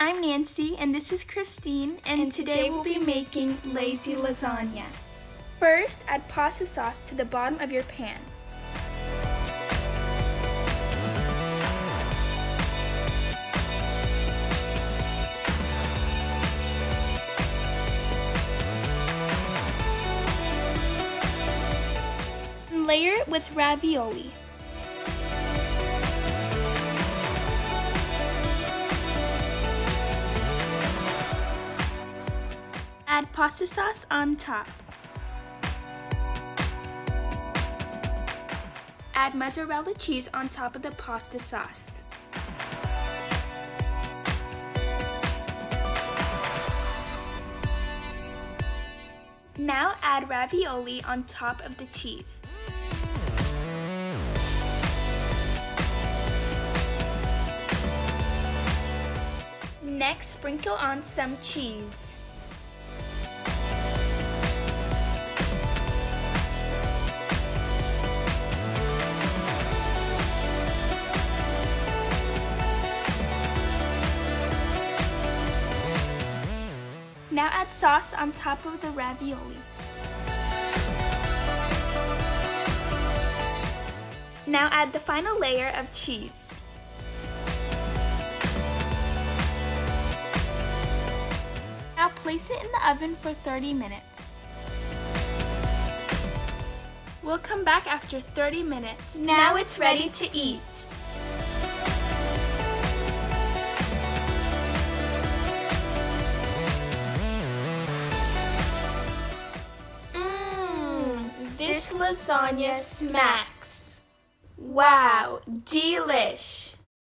I'm Nancy and this is Christine, and today we'll be making lazy lasagna. First, add pasta sauce to the bottom of your pan. Layer it with ravioli. Add pasta sauce on top. Add mozzarella cheese on top of the pasta sauce. Now add ravioli on top of the cheese. Next, sprinkle on some cheese. Now add sauce on top of the ravioli. Now add the final layer of cheese. Now place it in the oven for 30 minutes. We'll come back after 30 minutes. Now it's ready to eat. This lasagna smacks. Wow, delish!